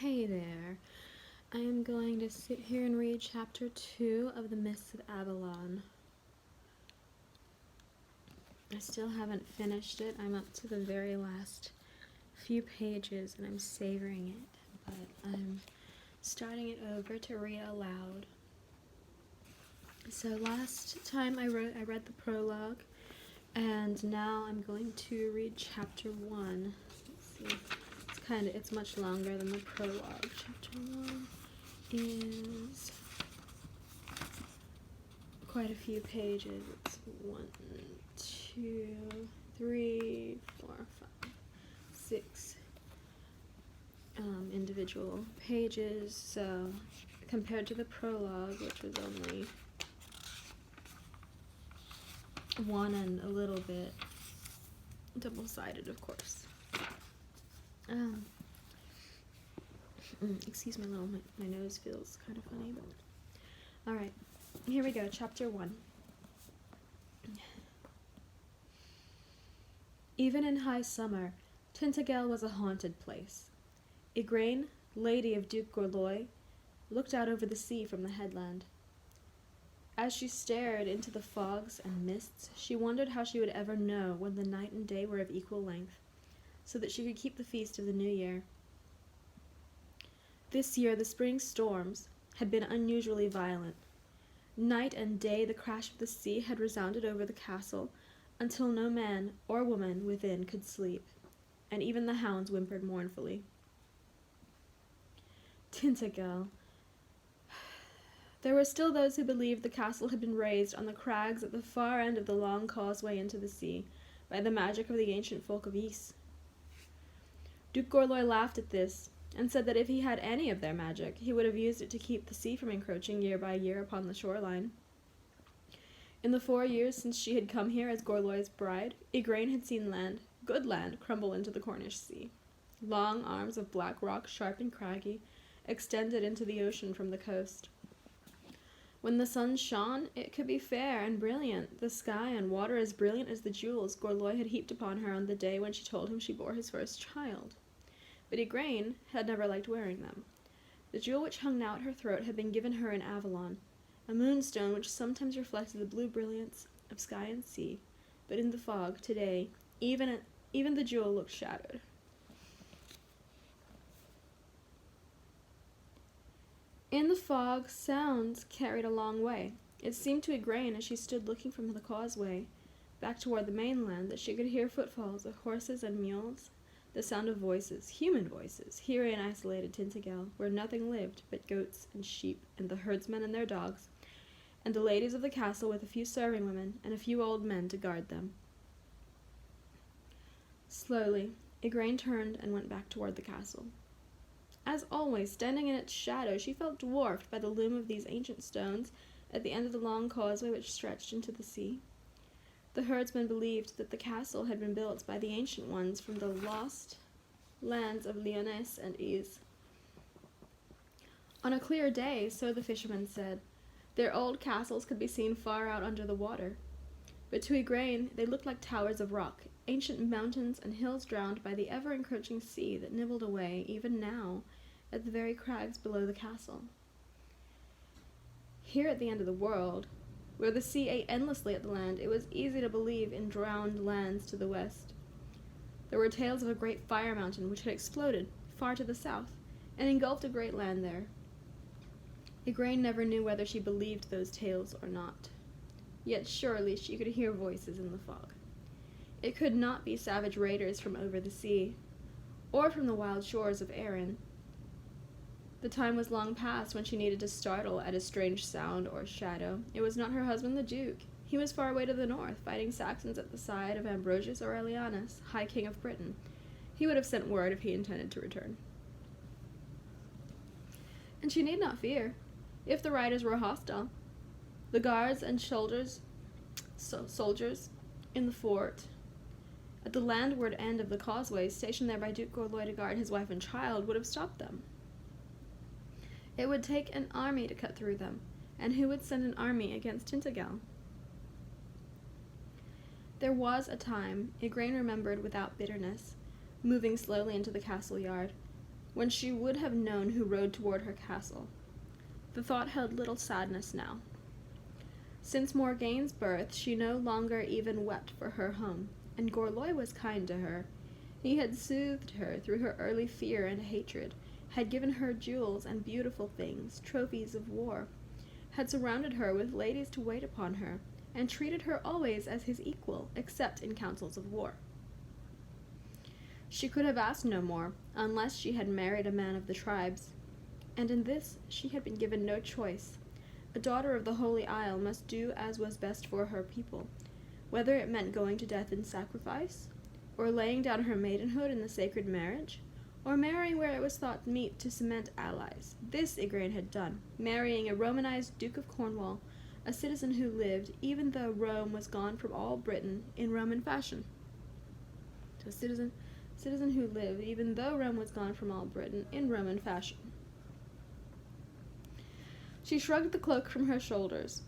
Hey there. I am going to sit here and read chapter 2 of The Mists of Avalon. I still haven't finished it. I'm up to the very last few pages and I'm savoring it, but I'm starting it over to read aloud. So last time I read the prologue, and now I'm going to read chapter 1. Let's see. It's much longer than the prologue. Chapter 1 is quite a few pages. It's 1, 2, 3, 4, 5, 6 individual pages. So compared to the prologue, which was only 1 and a little bit, double-sided, of course. Excuse me, my nose feels kind of funny, but alright, here we go, chapter 1. Even in high summer, Tintagel was a haunted place. Igraine, lady of Duke Gorloy, looked out over the sea from the headland. As she stared into the fogs and mists, she wondered how she would ever know when the night and day were of equal length, so that she could keep the feast of the new year. This year the spring storms had been unusually violent. Night and day the crash of the sea had resounded over the castle until no man or woman within could sleep, and even the hounds whimpered mournfully. Tintagel. There were still those who believed the castle had been raised on the crags at the far end of the long causeway into the sea by the magic of the ancient folk of Ys. Duke Gorloy laughed at this, and said that if he had any of their magic, he would have used it to keep the sea from encroaching year by year upon the shoreline. In the 4 years since she had come here as Gorloy's bride, Igraine had seen land, good land, crumble into the Cornish sea. Long arms of black rock, sharp and craggy, extended into the ocean from the coast. When the sun shone, it could be fair and brilliant, the sky and water as brilliant as the jewels Gorloy had heaped upon her on the day when she told him she bore his first child. But Igraine had never liked wearing them. The jewel which hung now at her throat had been given her in Avalon, a moonstone which sometimes reflected the blue brilliance of sky and sea, but in the fog, today, even the jewel looked shattered. In the fog, sounds carried a long way. It seemed to Igraine, as she stood looking from the causeway back toward the mainland, that she could hear footfalls of horses and mules, the sound of voices, human voices, here in isolated Tintagel, where nothing lived but goats and sheep and the herdsmen and their dogs, and the ladies of the castle with a few serving women and a few old men to guard them. Slowly, Igraine turned and went back toward the castle. As always, standing in its shadow, she felt dwarfed by the loom of these ancient stones at the end of the long causeway which stretched into the sea. The herdsmen believed that the castle had been built by the ancient ones from the lost lands of Lyonesse and Ys. On a clear day, so the fishermen said, their old castles could be seen far out under the water. But to Igraine, they looked like towers of rock, ancient mountains and hills drowned by the ever-encroaching sea that nibbled away, even now, at the very crags below the castle. Here at the end of the world, where the sea ate endlessly at the land, it was easy to believe in drowned lands to the west. There were tales of a great fire mountain which had exploded far to the south and engulfed a great land there. Igraine never knew whether she believed those tales or not. Yet surely she could hear voices in the fog. It could not be savage raiders from over the sea, or from the wild shores of Erin. The time was long past when she needed to startle at a strange sound or shadow. It was not her husband the Duke. He was far away to the north, fighting Saxons at the side of Ambrosius Aurelianus, High King of Britain. He would have sent word if he intended to return. And she need not fear, if the riders were hostile. The guards and soldiers in the fort at the landward end of the causeway, stationed there by Duke Gorloy to guard his wife and child, would have stopped them. It would take an army to cut through them, and who would send an army against Tintagel? There was a time, Igraine remembered without bitterness, moving slowly into the castle yard, when she would have known who rode toward her castle. The thought held little sadness now. Since Morgaine's birth, she no longer even wept for her home, and Gorlois was kind to her. He had soothed her through her early fear and hatred, had given her jewels and beautiful things, trophies of war, had surrounded her with ladies to wait upon her, and treated her always as his equal, except in councils of war. She could have asked no more, unless she had married a man of the tribes, and in this she had been given no choice. A daughter of the Holy Isle must do as was best for her people, whether it meant going to death in sacrifice, or laying down her maidenhood in the sacred marriage, or marrying where it was thought meet to cement allies. This Igraine had done, marrying a Romanized Duke of Cornwall, a citizen who lived, even though Rome was gone from all Britain, in Roman fashion. A citizen who lived, even though Rome was gone from all Britain, in Roman fashion. She shrugged the cloak from her shoulders.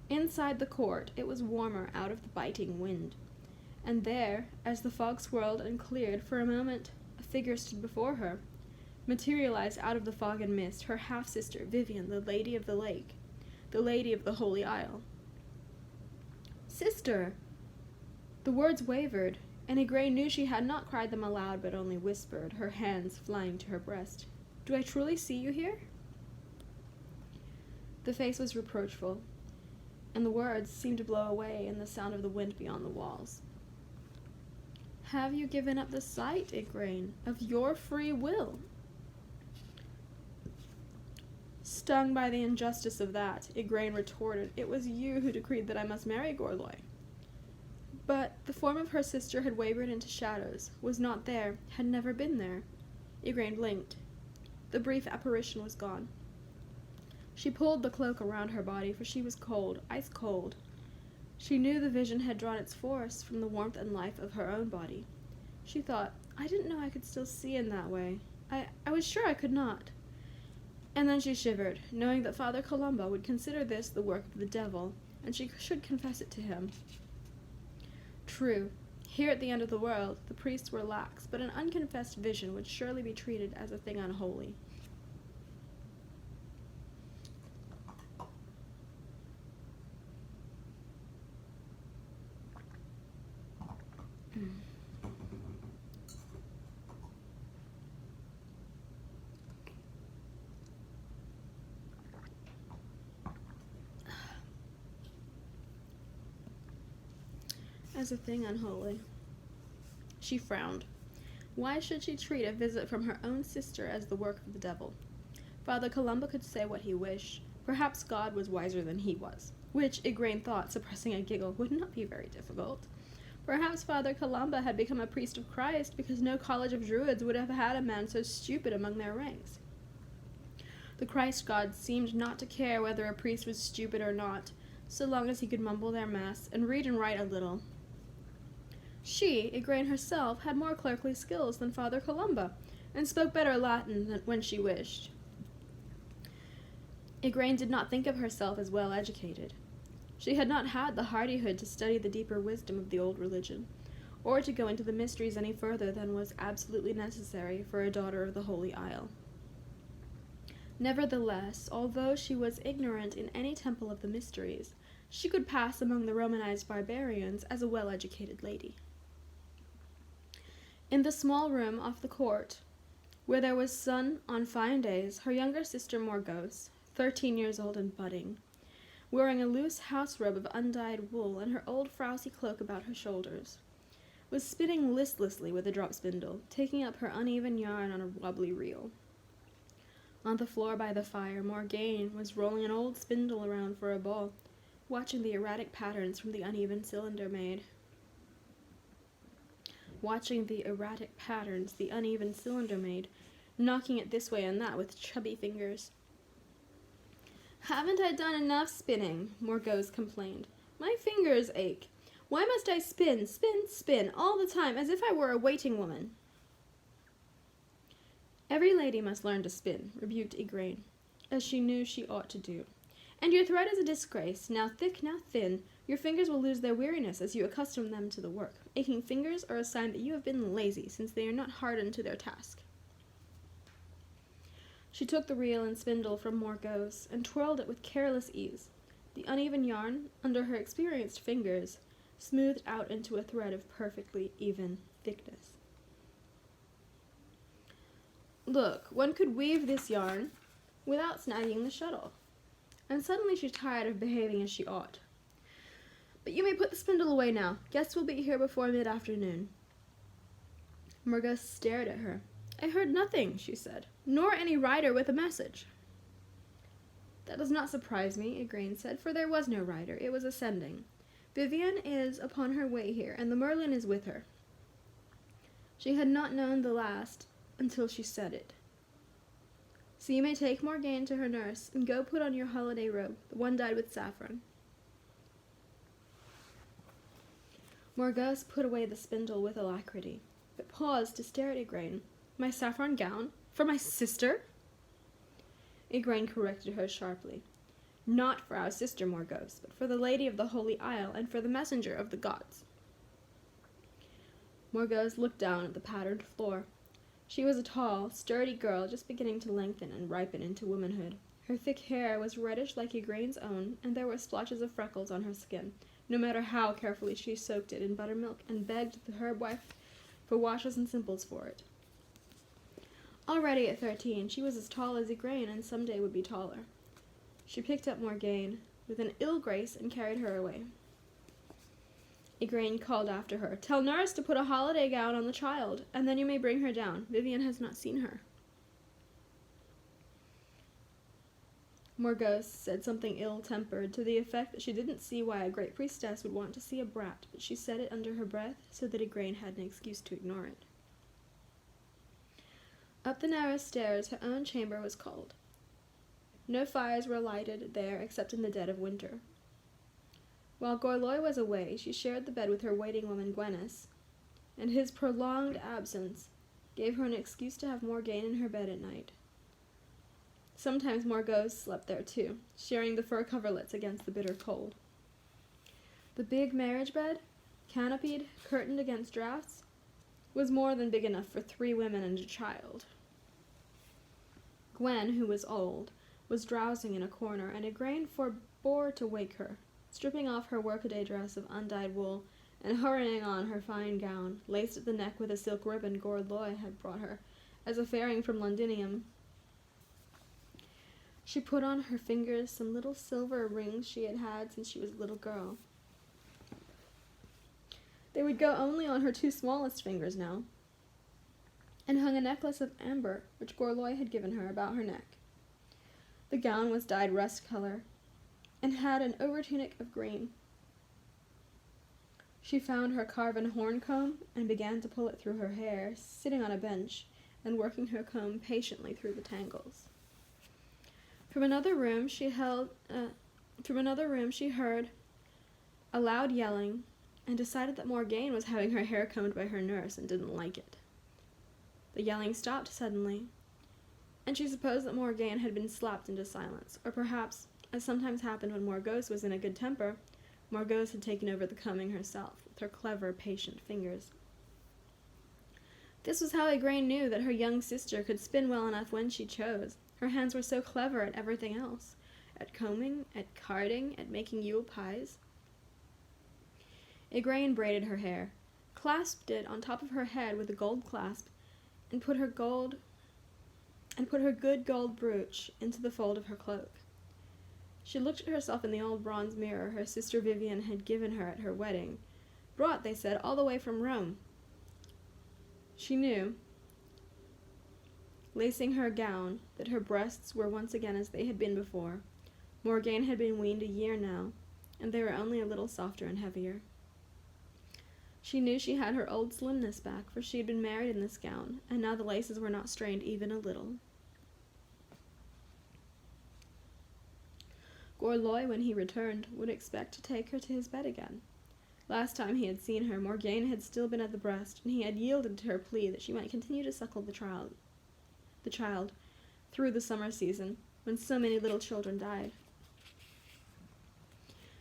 Inside the court, it was warmer out of the biting wind, and there, as the fog swirled and cleared, for a moment a figure stood before her, materialized out of the fog and mist, her half-sister, Vivian, the Lady of the Lake, the Lady of the Holy Isle. "Sister!" The words wavered, and Igraine knew she had not cried them aloud, but only whispered, her hands flying to her breast. "Do I truly see you here?" The face was reproachful, and the words seemed to blow away in the sound of the wind beyond the walls. "Have you given up the sight, Igraine, of your free will?" Stung by the injustice of that, Igraine retorted, "It was you who decreed that I must marry Gorlois." But the form of her sister had wavered into shadows, was not there, had never been there. Igraine blinked. The brief apparition was gone. She pulled the cloak around her body, for she was cold, ice cold. She knew the vision had drawn its force from the warmth and life of her own body. She thought, I didn't know I could still see in that way. I was sure I could not. And then she shivered, knowing that Father Columba would consider this the work of the devil, and she should confess it to him. True, here at the end of the world, the priests were lax, but an unconfessed vision would surely be treated as a thing unholy. As a thing unholy. She frowned. Why should she treat a visit from her own sister as the work of the devil? Father Columba could say what he wished. Perhaps God was wiser than he was, which Igraine thought, suppressing a giggle, would not be very difficult. Perhaps Father Columba had become a priest of Christ because no college of druids would have had a man so stupid among their ranks. The Christ God seemed not to care whether a priest was stupid or not, so long as he could mumble their mass and read and write a little. She, Igraine herself, had more clerkly skills than Father Columba, and spoke better Latin than when she wished. Igraine did not think of herself as well educated. She had not had the hardihood to study the deeper wisdom of the old religion, or to go into the mysteries any further than was absolutely necessary for a daughter of the Holy Isle. Nevertheless, although she was ignorant in any temple of the mysteries, she could pass among the Romanized barbarians as a well-educated lady. In the small room off the court, where there was sun on fine days, her younger sister Morgause, 13 years old and budding, wearing a loose house robe of undyed wool and her old frowsy cloak about her shoulders, was spinning listlessly with a drop spindle, taking up her uneven yarn on a wobbly reel. On the floor by the fire, Morgaine was rolling an old spindle around for a ball, watching the erratic patterns from the uneven cylinder made. Knocking it this way and that with chubby fingers. "Haven't I done enough spinning?" Morgause complained. "My fingers ache. Why must I spin, spin, spin, all the time, as if I were a waiting woman?" "Every lady must learn to spin," rebuked Igraine, as she knew she ought to do. "And your thread is a disgrace, now thick, now thin. Your fingers will lose their weariness as you accustom them to the work. Aching fingers are a sign that you have been lazy, since they are not hardened to their task." She took the reel and spindle from Morgause and twirled it with careless ease. The uneven yarn, under her experienced fingers, smoothed out into a thread of perfectly even thickness. Look, one could weave this yarn without snagging the shuttle. And suddenly she's tired of behaving as she ought. But you may put the spindle away now. Guests will be here before mid-afternoon. Morgause stared at her. I heard nothing, she said, nor any rider with a message. That does not surprise me, Igraine said, for there was no rider. It was ascending. Vivian is upon her way here, and the Merlin is with her. She had not known the last until she said it. So you may take Morgane to her nurse, and go put on your holiday robe, the one dyed with saffron. Morgause put away the spindle with alacrity, but paused to stare at Igraine. My saffron gown? For my sister? Igraine corrected her sharply. Not for our sister Morgause, but for the Lady of the Holy Isle, and for the messenger of the gods. Morgause looked down at the patterned floor. She was a tall, sturdy girl just beginning to lengthen and ripen into womanhood. Her thick hair was reddish like Igraine's own, and there were splotches of freckles on her skin, no matter how carefully she soaked it in buttermilk and begged the herb wife for washes and simples for it. Already at 13, she was as tall as Igraine, and someday would be taller. She picked up Morgane with an ill grace and carried her away. Igraine called after her, Tell nurse to put a holiday gown on the child, and then you may bring her down. Vivian has not seen her. Morgause said something ill-tempered, to the effect that she didn't see why a great priestess would want to see a brat, but she said it under her breath so that Igraine had an excuse to ignore it. Up the narrow stairs, her own chamber was called. No fires were lighted there except in the dead of winter. While Gorloy was away, she shared the bed with her waiting woman Gwenys, and his prolonged absence gave her an excuse to have Morgane in her bed at night. Sometimes Morgause slept there too, sharing the fur coverlets against the bitter cold. The big marriage bed, canopied, curtained against drafts, was more than big enough for 3 women and a child. Gwen, who was old, was drowsing in a corner, and Igraine forbore to wake her, stripping off her workaday dress of undyed wool and hurrying on her fine gown, laced at the neck with a silk ribbon Gorloy had brought her, as a fairing from Londinium. She put on her fingers some little silver rings she had had since she was a little girl. They would go only on her 2 smallest fingers now, and hung a necklace of amber, which Gorloy had given her, about her neck. The gown was dyed rust color, and had an overtunic of green. She found her carven horn comb, and began to pull it through her hair, sitting on a bench, and working her comb patiently through the tangles. From another room she heard a loud yelling, and decided that Morgane was having her hair combed by her nurse and didn't like it. The yelling stopped suddenly, and she supposed that Morgane had been slapped into silence, or perhaps, as sometimes happened when Morgause was in a good temper, Morgause had taken over the combing herself, with her clever, patient fingers. This was how Igraine knew that her young sister could spin well enough when she chose. Her hands were so clever at everything else, at combing, at carding, at making Yule pies. Igraine braided her hair, clasped it on top of her head with a gold clasp, and put her good gold brooch into the fold of her cloak. She looked at herself in the old bronze mirror her sister Vivian had given her at her wedding, brought, they said, all the way from Rome. She knew, lacing her gown, that her breasts were once again as they had been before. Morgane had been weaned a year now, and they were only a little softer and heavier. She knew she had her old slimness back, for she had been married in this gown, and now the laces were not strained even a little. Gorloy, when he returned, would expect to take her to his bed again. Last time he had seen her, Morgane had still been at the breast, and he had yielded to her plea that she might continue to suckle the child through the summer season, when so many little children died.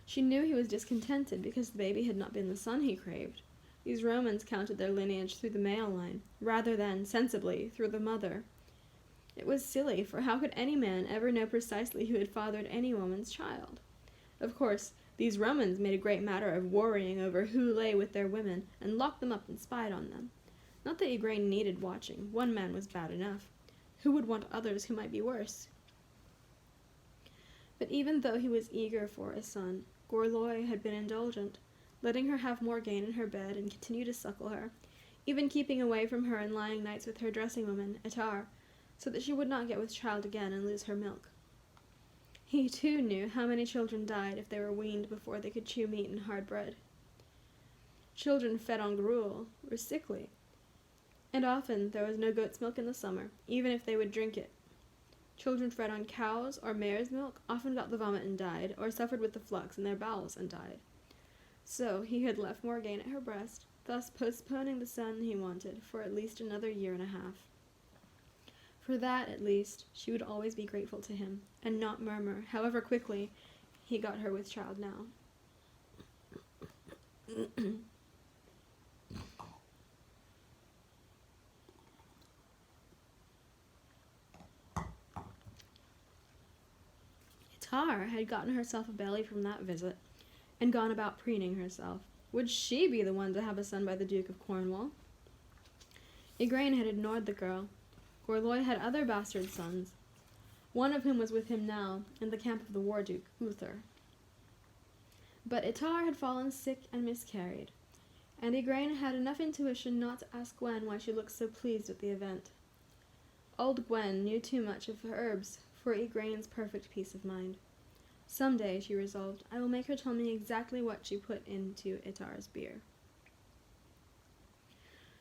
She knew he was discontented because the baby had not been the son he craved. These Romans counted their lineage through the male line, rather than, sensibly, through the mother. It was silly, for how could any man ever know precisely who had fathered any woman's child? Of course, these Romans made a great matter of worrying over who lay with their women, and locked them up and spied on them. Not that Igraine needed watching. One man was bad enough. Who would want others who might be worse? But even though he was eager for a son, Gorlois had been indulgent, letting her have Morgane in her bed and continue to suckle her, even keeping away from her and lying nights with her dressing-woman, Etar, so that she would not get with child again and lose her milk. He, too, knew how many children died if they were weaned before they could chew meat and hard bread. Children fed on gruel were sickly, and often there was no goat's milk in the summer, even if they would drink it. Children fed on cows' or mare's milk often got the vomit and died, or suffered with the flux in their bowels and died. So he had left Morgane at her breast, thus postponing the son he wanted for at least another year and a half. For that, at least, she would always be grateful to him, and not murmur, however quickly he got her with child now. Etar had gotten herself a belly from that visit, and gone about preening herself. Would she be the one to have a son by the Duke of Cornwall? Igraine had ignored the girl. Gorlois had other bastard sons, one of whom was with him now in the camp of the war duke, Uther. But Etar had fallen sick and miscarried, and Igraine had enough intuition not to ask Gwen why she looked so pleased at the event. Old Gwen knew too much of herbs for Igraine's perfect peace of mind. Some day, she resolved, I will make her tell me exactly what she put into Etar's beer.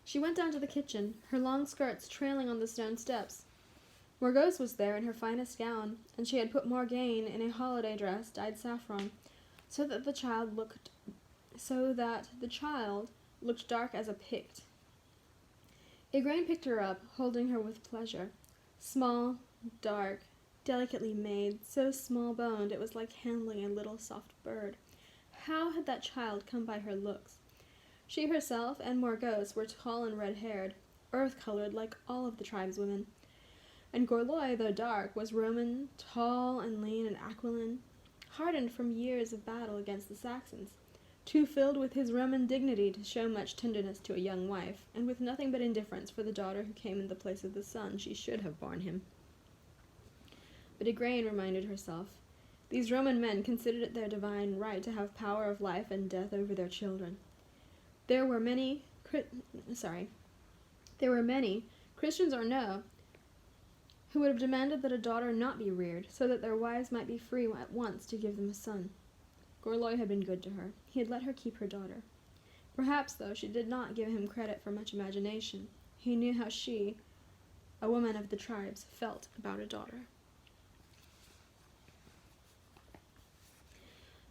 She went down to the kitchen, her long skirts trailing on the stone steps. Morgause was there in her finest gown, and she had put Morgane in a holiday dress dyed saffron, so that the child looked dark as a Pict. Igraine picked her up, holding her with pleasure. Small, dark, delicately made, so small-boned it was like handling a little soft bird. How had that child come by her looks? She herself and Morgause were tall and red-haired, earth-colored like all of the tribeswomen, and Gorlois, though dark, was Roman, tall and lean and aquiline, hardened from years of battle against the Saxons, too filled with his Roman dignity to show much tenderness to a young wife, and with nothing but indifference for the daughter who came in the place of the son she should have borne him. But Igraine reminded herself, these Roman men considered it their divine right to have power of life and death over their children. There were many, Christians or no, who would have demanded that a daughter not be reared, so that their wives might be free at once to give them a son. Gorlois had been good to her. He had let her keep her daughter. Perhaps, though, she did not give him credit for much imagination. He knew how she, a woman of the tribes, felt about a daughter.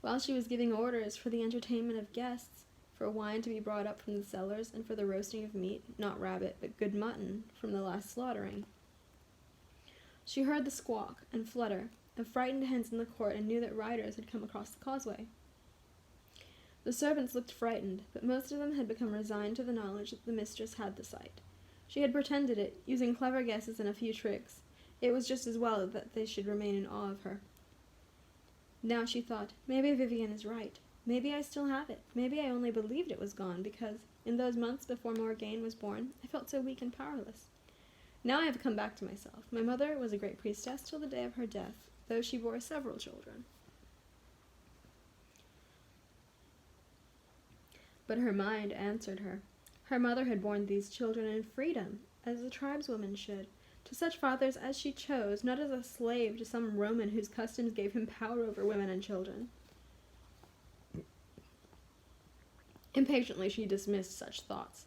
While she was giving orders for the entertainment of guests, for wine to be brought up from the cellars, and for the roasting of meat, not rabbit, but good mutton, from the last slaughtering, she heard the squawk and flutter of frightened hens in the court and knew that riders had come across the causeway. The servants looked frightened, but most of them had become resigned to the knowledge that the mistress had the sight. She had pretended it, using clever guesses and a few tricks. It was just as well that they should remain in awe of her. Now she thought, maybe Vivian is right. Maybe I still have it. Maybe I only believed it was gone because, in those months before Morgane was born, I felt so weak and powerless. Now I have come back to myself. My mother was a great priestess till the day of her death, though she bore several children. But her mind answered her. Her mother had borne these children in freedom, as a tribeswoman should, to such fathers as she chose, not as a slave to some Roman whose customs gave him power over women and children. Impatiently she dismissed such thoughts.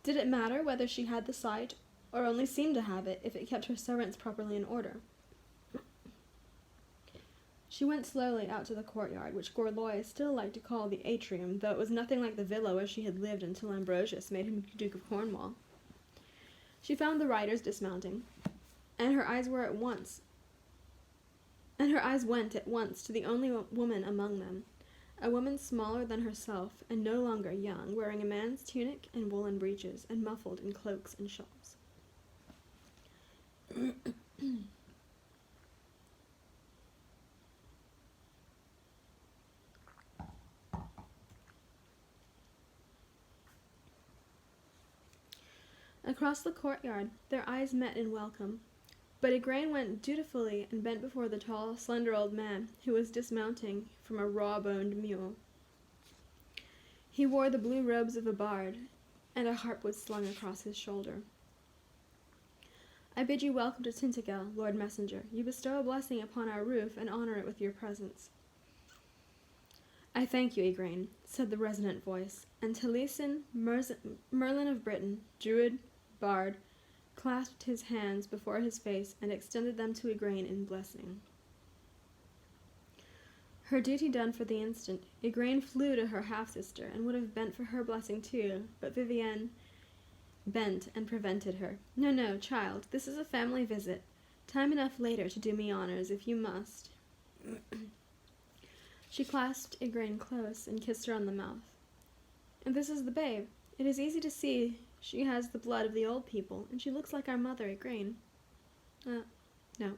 Did it matter whether she had the sight, or only seemed to have it, if it kept her servants properly in order? She went slowly out to the courtyard, which Gorlois still liked to call the atrium, though it was nothing like the villa where she had lived until Ambrosius made him Duke of Cornwall. She found the riders dismounting, and her eyes went at once to the only woman among them, a woman smaller than herself and no longer young, wearing a man's tunic and woolen breeches, and muffled in cloaks and shawls. Across the courtyard, their eyes met in welcome, but Igraine went dutifully and bent before the tall, slender old man who was dismounting from a raw-boned mule. He wore the blue robes of a bard, and a harp was slung across his shoulder. I bid you welcome to Tintagel, Lord Messenger. You bestow a blessing upon our roof and honor it with your presence. I thank you, Igraine, said the resonant voice, and Taliesin, Merlin of Britain, druid, bard, clasped his hands before his face and extended them to Igraine in blessing. Her duty done for the instant, Igraine flew to her half-sister and would have bent for her blessing too, but Vivienne bent and prevented her. No, no, child, this is a family visit. Time enough later to do me honors, if you must. She clasped Igraine close and kissed her on the mouth. And this is the babe. It is easy to see she has the blood of the old people, and she looks like our mother, Igraine. No.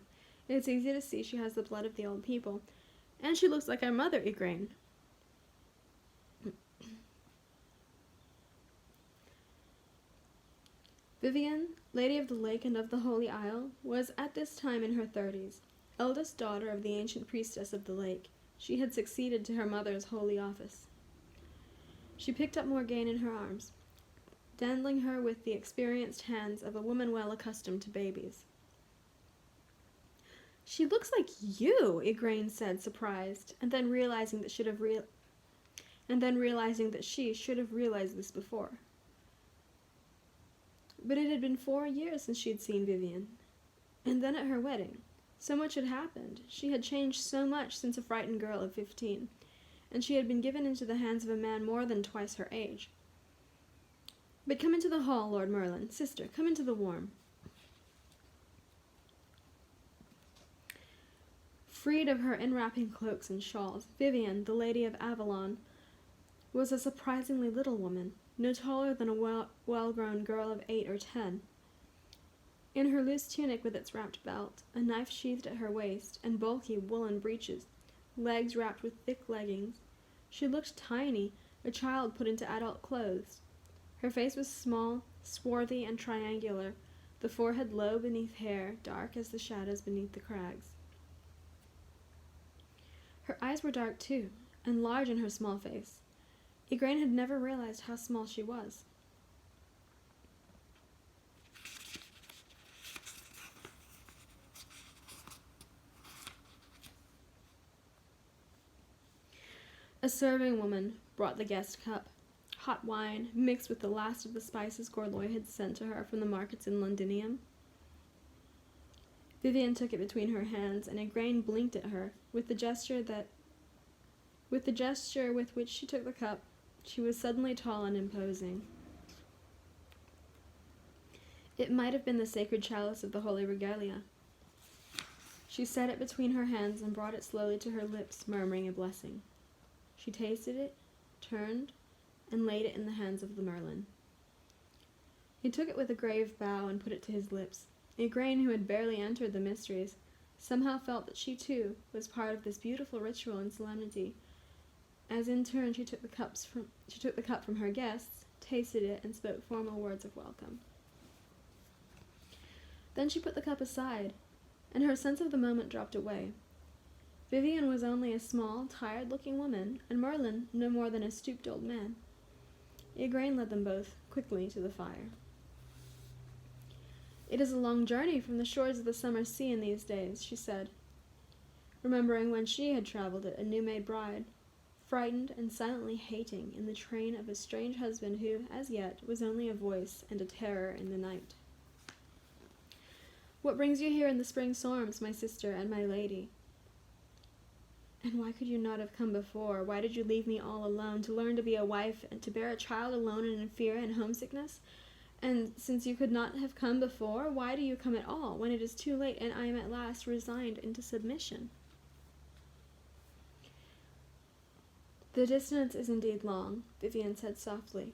It's easy to see she has the blood of the old people, and she looks like our mother, Igraine. Vivienne, Lady of the Lake and of the Holy Isle, was at this time in her 30s, eldest daughter of the ancient priestess of the lake. She had succeeded to her mother's holy office. She picked up Morgane in her arms, dandling her with the experienced hands of a woman well accustomed to babies. She looks like you, Igraine said, surprised, and then realizing that she should have realized this before. But it had been 4 years since she had seen Vivienne, and then at her wedding. So much had happened. She had changed so much since a frightened girl of 15, and she had been given into the hands of a man more than twice her age. But come into the hall, Lord Merlin. Sister, come into the warm. Freed of her enwrapping cloaks and shawls, Vivienne, the Lady of Avalon, was a surprisingly little woman, no taller than a well-grown girl of 8 or 10. In her loose tunic with its wrapped belt, a knife sheathed at her waist, and bulky woolen breeches, legs wrapped with thick leggings, she looked tiny, a child put into adult clothes. Her face was small, swarthy, and triangular, the forehead low beneath hair, dark as the shadows beneath the crags. Her eyes were dark too, and large in her small face. Igraine had never realized how small she was. A serving woman brought the guest cup, hot wine mixed with the last of the spices Gorloy had sent to her from the markets in Londinium. Vivienne took it between her hands, and Igraine blinked at her with the gesture with which she took the cup. She was suddenly tall and imposing. It might have been the sacred chalice of the Holy Regalia. She set it between her hands and brought it slowly to her lips, murmuring a blessing. She tasted it, turned, and laid it in the hands of the Merlin. He took it with a grave bow and put it to his lips. Igraine, who had barely entered the mysteries, somehow felt that she, too, was part of this beautiful ritual and solemnity, as in turn she took the cup from her guests, tasted it, and spoke formal words of welcome. Then she put the cup aside, and her sense of the moment dropped away. Vivienne was only a small, tired-looking woman, and Merlin no more than a stooped old man. Igraine led them both quickly to the fire. It is a long journey from the shores of the summer sea in these days, she said, remembering when she had traveled it, a new-made bride, frightened and silently hating in the train of a strange husband who, as yet, was only a voice and a terror in the night. What brings you here in the spring storms, my sister and my lady? And why could you not have come before? Why did you leave me all alone, to learn to be a wife and to bear a child alone and in fear and homesickness? And since you could not have come before, why do you come at all, when it is too late and I am at last resigned into submission? The distance is indeed long, Vivienne said softly,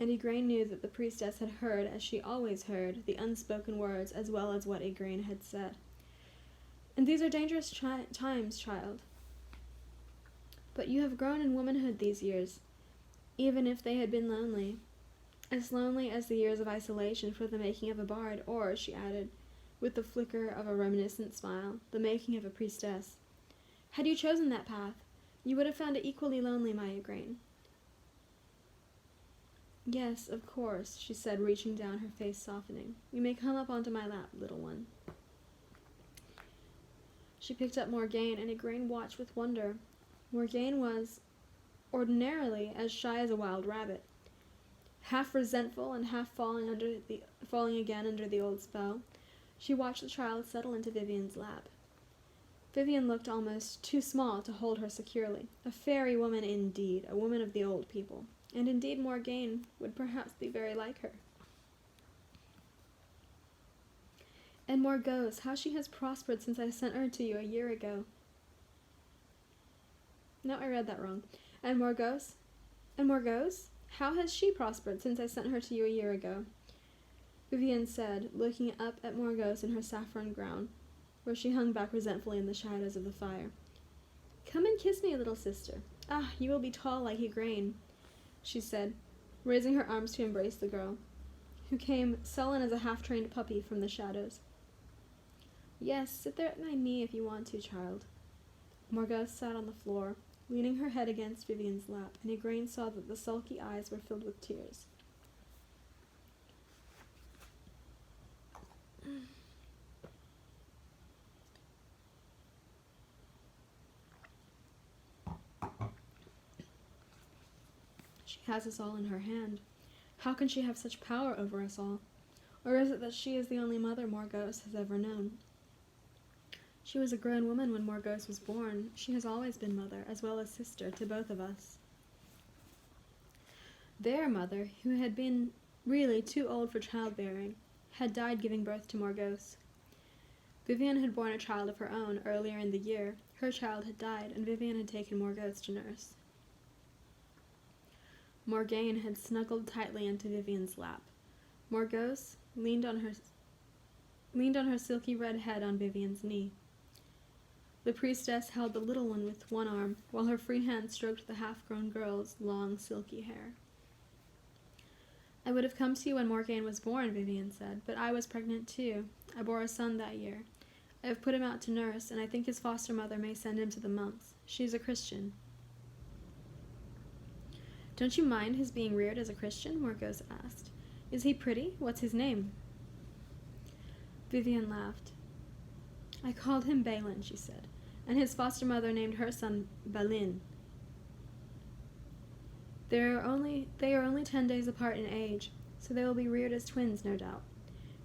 and Igraine knew that the priestess had heard, as she always heard, the unspoken words as well as what Igraine had said. And these are dangerous times, child. But you have grown in womanhood these years, even if they had been lonely. As lonely as the years of isolation for the making of a bard, or, she added, with the flicker of a reminiscent smile, the making of a priestess. Had you chosen that path, you would have found it equally lonely, my Igraine. Yes, of course, she said, reaching down, her face softening. You may come up onto my lap, little one. She picked up Morgaine, and Igraine watched with wonder. Morgaine was, ordinarily, as shy as a wild rabbit. Half resentful and half falling again under the old spell, she watched the child settle into Vivian's lap. Vivian looked almost too small to hold her securely. A fairy woman indeed, a woman of the old people. And indeed Morgaine would perhaps be very like her. And Morgause, how she has prospered since I sent her to you a year ago. No, I read that wrong. And Morgause? How has she prospered since I sent her to you a year ago? Vivian said, looking up at Morgause in her saffron gown, where she hung back resentfully in the shadows of the fire. Come and kiss me, little sister. Ah, you will be tall like Igraine, she said, raising her arms to embrace the girl, who came sullen as a half-trained puppy from the shadows. Yes, sit there at my knee if you want to, child. Morgause sat on the floor, leaning her head against Vivian's lap, and Igraine saw that the sulky eyes were filled with tears. She has us all in her hand. How can she have such power over us all? Or is it that she is the only mother Morgause has ever known? She was a grown woman when Morgause was born. She has always been mother, as well as sister, to both of us. Their mother, who had been really too old for childbearing, had died giving birth to Morgause. Vivian had borne a child of her own earlier in the year. Her child had died, and Vivian had taken Morgause to nurse. Morgaine had snuggled tightly into Vivian's lap. Morgause leaned on her silky red head on Vivian's knee. The priestess held the little one with one arm, while her free hand stroked the half-grown girl's long, silky hair. I would have come to you when Morgaine was born, Vivian said, but I was pregnant too. I bore a son that year. I have put him out to nurse, and I think his foster mother may send him to the monks. She is a Christian. Don't you mind his being reared as a Christian? Morgause asked. Is he pretty? What's his name? Vivian laughed. I called him Balin, she said, and his foster mother named her son Balin. They are only 10 days apart in age, so they will be reared as twins, no doubt.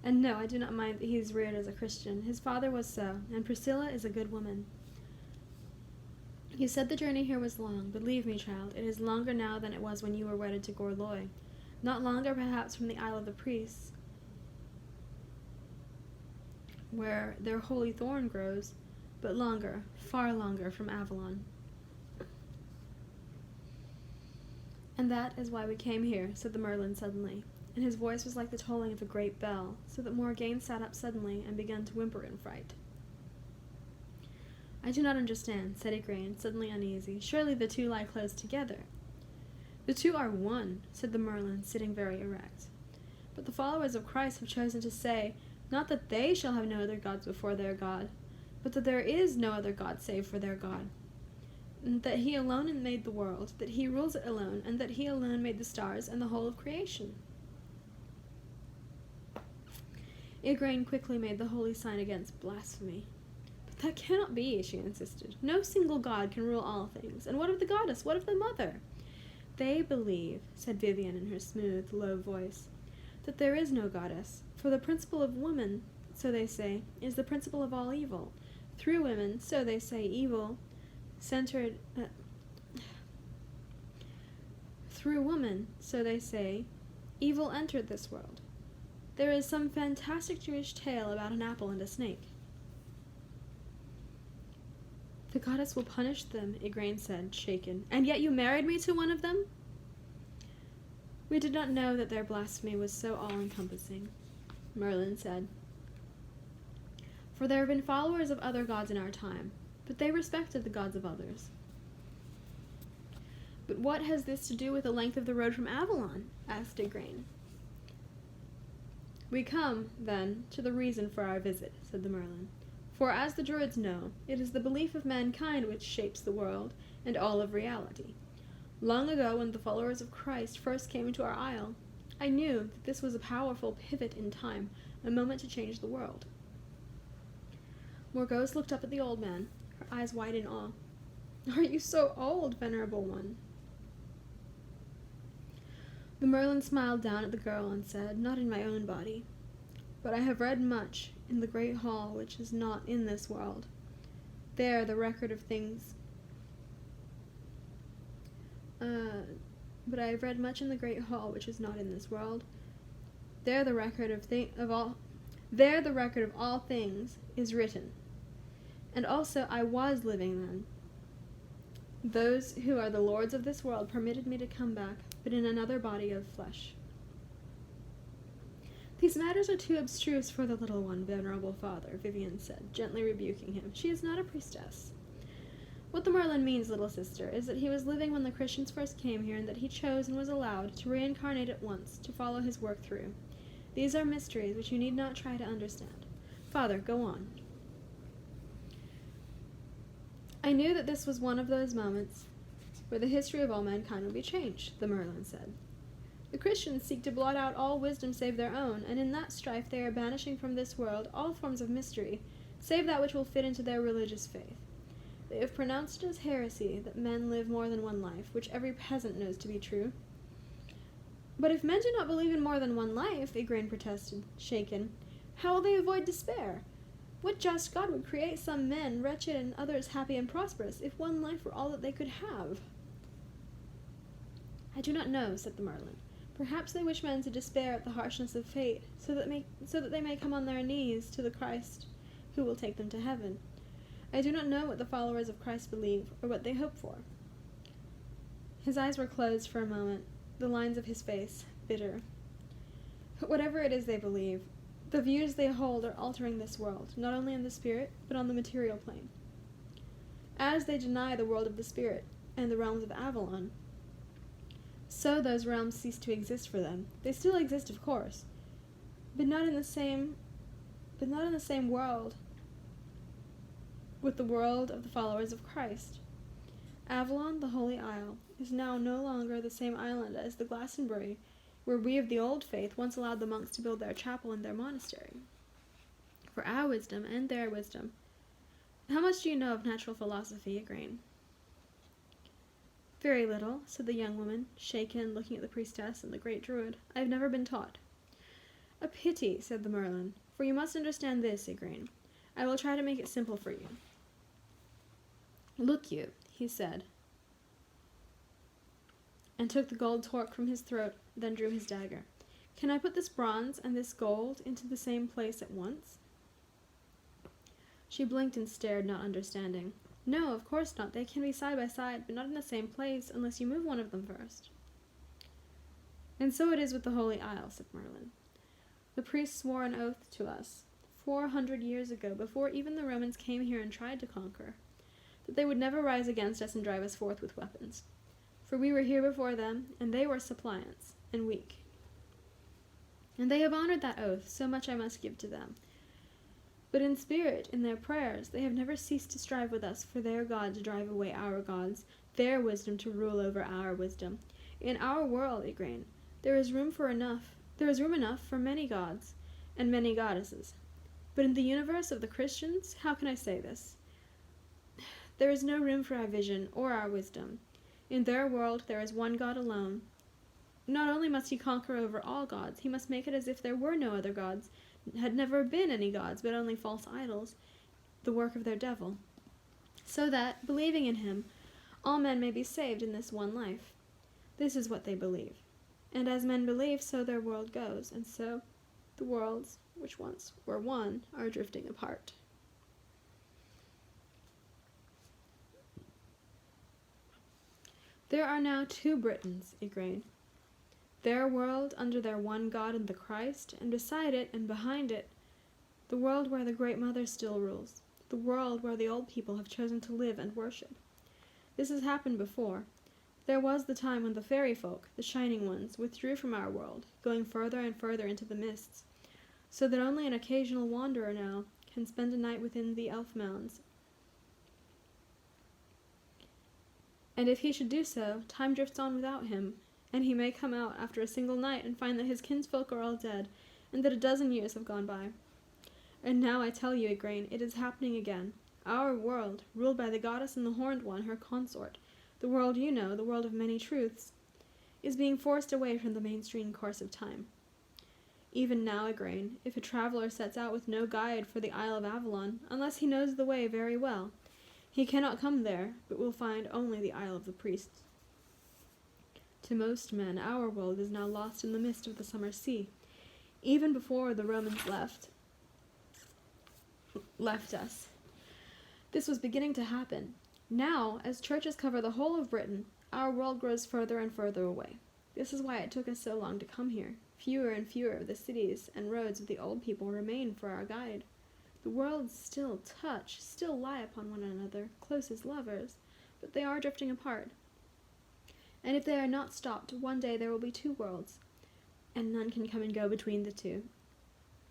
And no, I do not mind that he is reared as a Christian. His father was so, and Priscilla is a good woman. You said the journey here was long. Believe me, child, it is longer now than it was when you were wedded to Gorloy. Not longer, perhaps, from the Isle of the Priests, where their holy thorn grows, but longer, far longer, from Avalon. And that is why we came here, said the Merlin suddenly, and his voice was like the tolling of a great bell, so that Morgaine sat up suddenly and began to whimper in fright. I do not understand, said Igraine, suddenly uneasy. Surely the two lie close together. The two are one, said the Merlin, sitting very erect. But the followers of Christ have chosen to say, not that they shall have no other gods before their God, but that there is no other God save for their God, and that he alone made the world, that he rules it alone, and that he alone made the stars and the whole of creation. Igraine quickly made the holy sign against blasphemy. But that cannot be, she insisted. No single god can rule all things. And what of the goddess? What of the mother? They believe, said Vivian in her smooth, low voice, that there is no goddess, for the principle of woman, so they say, is the principle of all evil. Through women, so they say, through woman, so they say, evil entered this world. There is some fantastic Jewish tale about an apple and a snake. The goddess will punish them, Igraine said, shaken. And yet you married me to one of them? We did not know that their blasphemy was so all-encompassing, Merlin said. For there have been followers of other gods in our time, but they respected the gods of others. But what has this to do with the length of the road from Avalon? Asked Igraine. We come, then, to the reason for our visit, said the Merlin. For, as the Druids know, it is the belief of mankind which shapes the world and all of reality. Long ago, when the followers of Christ first came into our isle, I knew that this was a powerful pivot in time, a moment to change the world. Morgause looked up at the old man, her eyes wide in awe. Are you so old, venerable one? The Merlin smiled down at the girl and said, Not in my own body, but I have read much in the great hall which is not in this world. There the record of things... but I have read much in the great hall which is not in this world. There the record of all things is written. And also I was living then. Those who are the lords of this world permitted me to come back, but in another body of flesh. These matters are too abstruse for the little one, venerable father, Vivian said, gently rebuking him. She is not a priestess. What the Merlin means, little sister, is that he was living when the Christians first came here, and that he chose and was allowed to reincarnate at once, to follow his work through. These are mysteries which you need not try to understand. Father, go on. I knew that this was one of those moments where the history of all mankind will be changed, the Merlin said. The Christians seek to blot out all wisdom save their own, and in that strife they are banishing from this world all forms of mystery, save that which will fit into their religious faith. They have pronounced it as heresy that men live more than one life, which every peasant knows to be true. But if men do not believe in more than one life, Igraine protested, shaken, how will they avoid despair? What just God would create some men wretched and others happy and prosperous, if one life were all that they could have? I do not know, said the Merlin. Perhaps they wish men to despair at the harshness of fate, so that they may come on their knees to the Christ who will take them to heaven. I do not know what the followers of Christ believe, or what they hope for. His eyes were closed for a moment, the lines of his face bitter. But whatever it is they believe, the views they hold are altering this world, not only in the spirit, but on the material plane. As they deny the world of the spirit and the realms of Avalon, so those realms cease to exist for them. They still exist, of course, but not in the same world with the world of the followers of Christ. Avalon, the Holy Isle, is now no longer the same island as the Glastonbury, where we of the old faith once allowed the monks to build their chapel and their monastery. For our wisdom and their wisdom. How much do you know of natural philosophy, Igraine? Very little, said the young woman, shaken, looking at the priestess and the great druid. I have never been taught. A pity, said the Merlin, for you must understand this, Igraine. I will try to make it simple for you. Look you, he said, and took the gold torque from his throat, then drew his dagger. Can I put this bronze and this gold into the same place at once? She blinked and stared, not understanding. No, of course not. They can be side by side, but not in the same place unless you move one of them first. And so it is with the Holy Isle, said Merlin. The priests swore an oath to us 400 years ago, before even the Romans came here and tried to conquer, that they would never rise against us and drive us forth with weapons. For we were here before them, and they were suppliants, and weak. And they have honored that oath, so much I must give to them. But in spirit, in their prayers, they have never ceased to strive with us for their God to drive away our gods, their wisdom to rule over our wisdom. In our world, Igraine, there is room enough for many gods and many goddesses. But in the universe of the Christians, how can I say this? There is no room for our vision or our wisdom. In their world, there is one God alone. Not only must he conquer over all gods, he must make it as if there were no other gods, had never been any gods, but only false idols, the work of their devil, so that, believing in him, all men may be saved in this one life. This is what they believe. And as men believe, so their world goes, and so the worlds, which once were one, are drifting apart. There are now two Britons, Igraine. Their world under their one God and the Christ, and beside it and behind it, the world where the Great Mother still rules, the world where the old people have chosen to live and worship. This has happened before. There was the time when the fairy folk, the shining ones, withdrew from our world, going further and further into the mists, so that only an occasional wanderer now can spend a night within the elf mounds. And if he should do so, time drifts on without him, and he may come out after a single night and find that his kinsfolk are all dead, and that a dozen years have gone by. And now I tell you, Igraine, it is happening again. Our world, ruled by the goddess and the horned one, her consort, the world you know, the world of many truths, is being forced away from the mainstream course of time. Even now, Igraine, if a traveler sets out with no guide for the Isle of Avalon, unless he knows the way very well, he cannot come there, but will find only the Isle of the Priests. To most men, our world is now lost in the mist of the summer sea. Even before the Romans left us, this was beginning to happen. Now, as churches cover the whole of Britain, our world grows further and further away. This is why it took us so long to come here. Fewer and fewer of the cities and roads of the old people remain for our guide. The worlds still touch, still lie upon one another, close as lovers, but they are drifting apart. And if they are not stopped, one day there will be two worlds, and none can come and go between the two.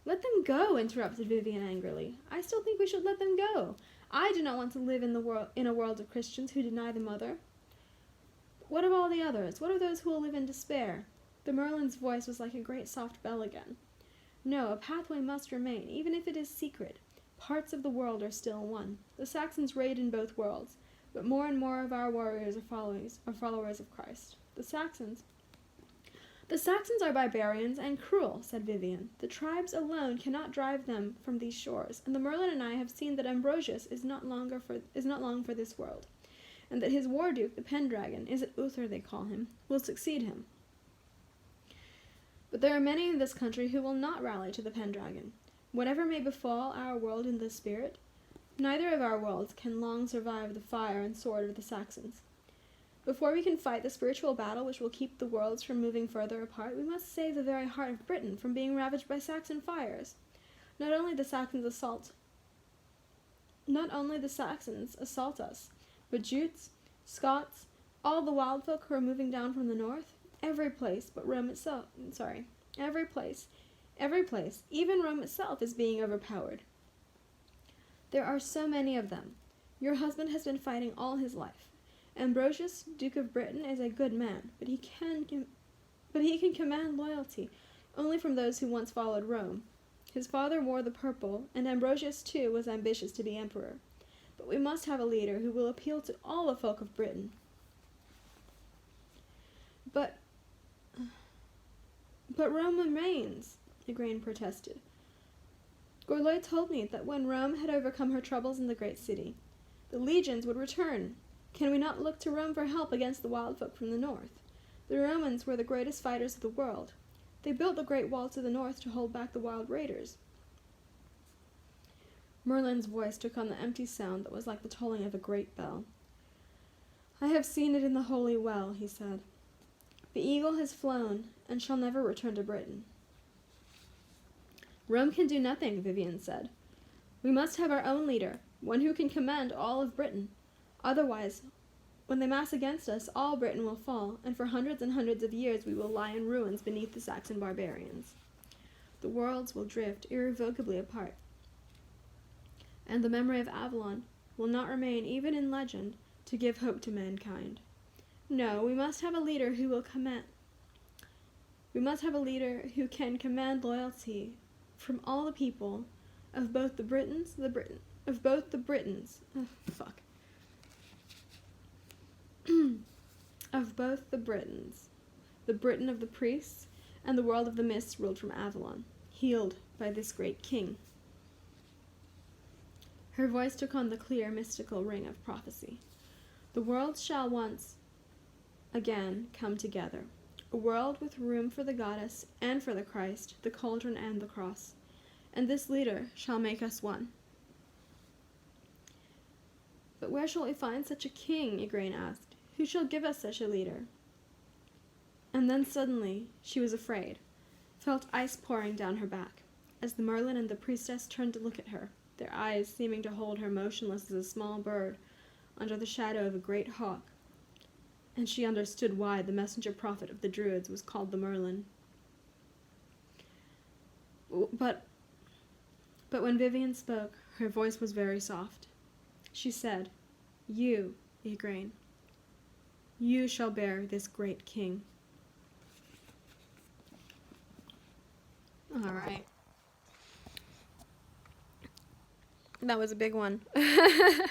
Let them go, interrupted Vivian angrily. I still think we should let them go. I do not want to live in a world of Christians who deny the mother. But what of all the others? What of those who will live in despair? The Merlin's voice was like a great soft bell again. No, a pathway must remain, even if it is secret. Parts of the world are still one. The Saxons reign in both worlds, but more and more of our warriors are followers of Christ. The Saxons are barbarians and cruel, said Vivian. The tribes alone cannot drive them from these shores, and the Merlin and I have seen that Ambrosius is not long for this world, and that his war-duke, the Pendragon, is it Uther they call him, will succeed him. But there are many in this country who will not rally to the Pendragon. Whatever may befall our world in the spirit, neither of our worlds can long survive the fire and sword of the Saxons. Before we can fight the spiritual battle which will keep the worlds from moving further apart, we must save the very heart of Britain from being ravaged by Saxon fires. Not only the Saxons assault us, but Jutes, Scots, all the wild folk who are moving down from the north, every place, even Rome itself is being overpowered. There are so many of them. Your husband has been fighting all his life. Ambrosius, Duke of Britain, is a good man, but he can command loyalty only from those who once followed Rome. His father wore the purple, and Ambrosius, too, was ambitious to be emperor. But we must have a leader who will appeal to all the folk of Britain. But Rome remains, Igraine protested. Gorlois told me that when Rome had overcome her troubles in the great city, the legions would return. Can we not look to Rome for help against the wild folk from the north? The Romans were the greatest fighters of the world. They built the great wall to the north to hold back the wild raiders. Merlin's voice took on the empty sound that was like the tolling of a great bell. I have seen it in the Holy Well, he said. The eagle has flown, and shall never return to Britain. Rome can do nothing, Vivian said. We must have our own leader, one who can command all of Britain. Otherwise, when they mass against us, all Britain will fall, and for hundreds and hundreds of years we will lie in ruins beneath the Saxon barbarians. The worlds will drift irrevocably apart, and the memory of Avalon will not remain even in legend to give hope to mankind. No, we must have a leader who will command. We must have a leader who can command loyalty from all the people of both the Britons, of both the Britons, the Britain of the priests, and the world of the mists ruled from Avalon, healed by this great king. Her voice took on the clear, mystical ring of prophecy. The worlds shall once again come together, a world with room for the goddess and for the Christ, the cauldron and the cross, and this leader shall make us one. But where shall we find such a king? Igraine asked. Who shall give us such a leader? And then suddenly she was afraid, felt ice pouring down her back, as the Merlin and the priestess turned to look at her, their eyes seeming to hold her motionless as a small bird under the shadow of a great hawk. And she understood why the messenger prophet of the Druids was called the Merlin. But when Vivian spoke, her voice was very soft. She said, "You, Igraine, you shall bear this great king." All right. That was a big one. That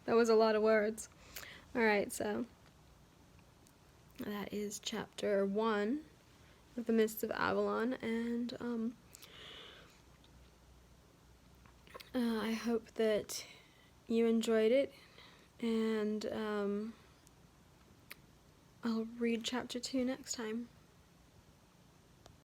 was a lot of words. All right, so that is chapter 1 of The Mists of Avalon, and I hope that you enjoyed it, and I'll read chapter 2 next time.